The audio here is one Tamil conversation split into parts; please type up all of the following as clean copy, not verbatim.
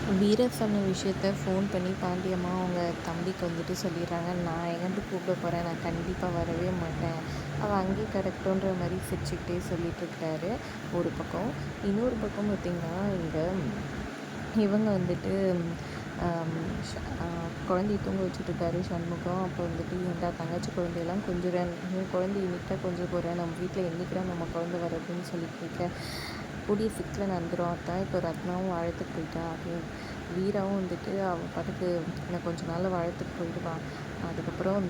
வீரர் சொன்ன விஷயத்த ஃபோன் பண்ணி பாண்டியம்மா அவங்க தம்பிக்கு சொல்லிடுறாங்க. நான் எங்கேருந்து கூப்பிட போகிறேன், நான் கண்டிப்பாக வரவே மாட்டேன், அவள் அங்கேயே கிடக்கட்டுன்ற மாதிரி சிரிச்சுக்கிட்டே சொல்லிகிட்ருக்கிறாரு ஒரு பக்கம். இன்னொரு பக்கம் பார்த்திங்கன்னா இங்கே இவங்க குழந்தைய தூங்க வச்சுட்ருக்காரு சண்முகம். அப்போ ஏன்டா தங்கச்சி குழந்தையெல்லாம் கொஞ்சம் உன் குழந்தைய இன்னைக்கு கொஞ்சம் போகிறேன், நம்ம வீட்டில் என்றைக்கு தான் நம்ம குழந்தை வர்றதுன்னு சொல்லி கேட்க, கூடிய சீக்கிரம் நடந்துடும் அதான். இப்போ ரத்னாவும் வாழத்துக்கு போயிட்டா, அது வீராவும் அவன் பாட்டுக்கு இன்னும் கொஞ்ச நாளில் வாழத்துக்கு போயிடுவான். அதுக்கப்புறம்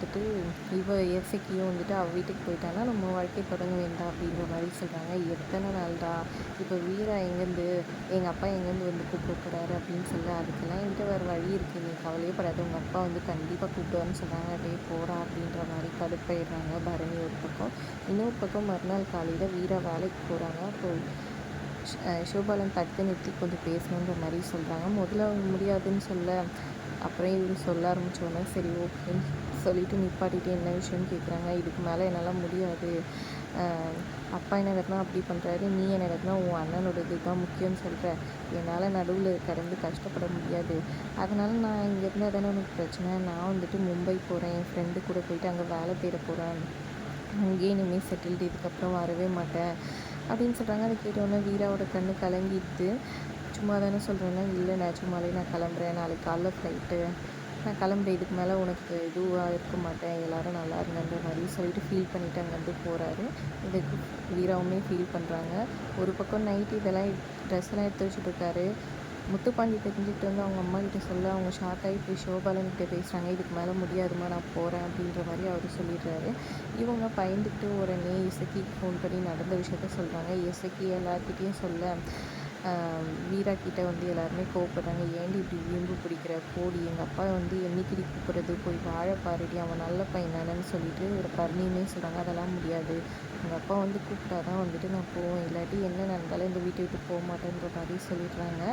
இவ இசைக்கியும் அவள் வீட்டுக்கு போயிட்டான்னா நம்ம வாழ்க்கை தொடங்க வேண்டாம் அப்படின்ற மாதிரி சொல்கிறாங்க. எத்தனை நாள்டா இப்போ வீரா எங்கேருந்து எங்கள் அப்பா எங்கேருந்து கூப்பிட போகிறாரு அப்படின்னு சொல்ல, அதுக்கெல்லாம் என்கிட்ட வேறு வழி இருக்குது, நீ கவலையே படாது, உங்கள் அப்பா கண்டிப்பாக கூப்பிடுவான்னு சொல்கிறாங்க. அப்படியே போகிறா அப்படின்ற மாதிரி கடுப்பாயிடுறாங்க பரணி ஒரு பக்கம். இன்னொரு பக்கம் மறுநாள் காலையில் வீரா வேலைக்கு போகிறாங்க. அப்போது சிவபாலன் தடுத்து நிறுத்தி கொஞ்சம் பேசணுன்ற மாதிரி சொல்கிறாங்க. முதல்ல அவங்க முடியாதுன்னு சொல்ல, அப்புறம் இவர் சொல்ல ஆரம்பித்தோன்னே சரி ஓகேன்னு சொல்லிவிட்டு நிப்பாட்டிட்டு என்ன விஷயம்னு கேட்குறாங்க. இதுக்கு மேலே என்னால் முடியாது, அப்பா என்ன வேணா அப்படி பண்ணுறாரு, நீ என்ன வேணா உன் அண்ணனோட இது தான் முக்கியம்னு சொல்கிற, என்னால் நடுவில் கடந்து கஷ்டப்பட முடியாது, அதனால் நான் இங்கே இருந்தால் தானே உனக்கு பிரச்சனை, நான் மும்பை போகிறேன், என் ஃப்ரெண்டு கூட போயிட்டு அங்கே வேலை தேட போகிறேன், அங்கேயே இனிமேல் செட்டில்டு, இதுக்கப்புறம் வரவே மாட்டேன் அப்படின்னு சொல்கிறாங்க. அதை கேட்டோன்னே வீராவோட கண்ணு கலங்கிடுது. சும்மா தானே சொல்கிறேன்னா, இல்லை நிஜமாலே நான் கிளம்புறேன், நாளைக்கு காலைல ஃப்ளைட்டு, நான் கிளம்புறேன், இதுக்கு மேலே உனக்கு இதுவாக இருக்க மாட்டேன், எல்லோரும் நல்லா இருங்கன்ற மாதிரி சொல்லிட்டு ஃபீல் பண்ணிவிட்டு அங்கேருந்து போகிறாரு. இதுக்கு வீராவுமே ஃபீல் பண்ணுறாங்க. ஒரு பக்கம் நைட்டு இதெல்லாம் ட்ரெஸ்ஸெல்லாம் எடுத்து வச்சுட்ருக்காரு. முத்துப்பாண்டி தெரிஞ்சுக்கிட்டு அவங்க அம்மா கிட்ட சொல்ல, அவங்க ஷாக் ஆகி போய் சிவபாலன் கிட்டே பேசுகிறாங்க. இதுக்கு மேலே முடியாதுமா, நான் போகிறேன் அப்படின்ற மாதிரி அவர் சொல்லிடுறாரு. இவங்க பயந்துக்கிட்டு உடனே இசக்கிக்கு ஃபோன் பண்ணி நடந்த விஷயத்த சொல்கிறாங்க. இசக்கி எல்லாருக்கிட்டேயும் சொல்ல, வீரா கிட்டே எல்லாருமே கோவப்படுறாங்க. ஏன்டி இப்படி வீம்பு பிடிக்கிற, போடி, எங்கள் அப்பா என்னைக்கிடி கூப்பிட்றது, போய் வாழ பாருடி, அவன் நல்ல பையனானன்னு சொல்லிட்டு ஒரு பரணியுமே சொல்கிறாங்க. அதெல்லாம் முடியாது, எங்கள் அப்பா கூப்பிட்டா தான் நான் போவேன், இல்லாட்டி என்ன நடந்தாலும் இந்த வீட்டை விட்டு போக மாட்டேன்ற மாதிரி சொல்லிடுறாங்க.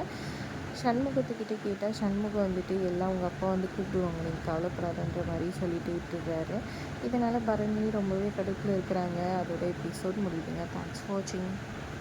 சண்முகத்துக்கிட்ட கேட்டால் சண்முகம் எல்லாம் உங்கள் அப்பா கூப்பிடுவாங்க, நீங்கள் கவலைப்படாதன்ற மாதிரி சொல்லிட்டு விட்டுடுறாரு. இதனால் பரணி ரொம்பவே கடுப்பில் இருக்கிறாங்க. அதோட எபிசோட் முடியுதுங்க. தேங்க்ஸ் ஃபார் வாட்சிங்.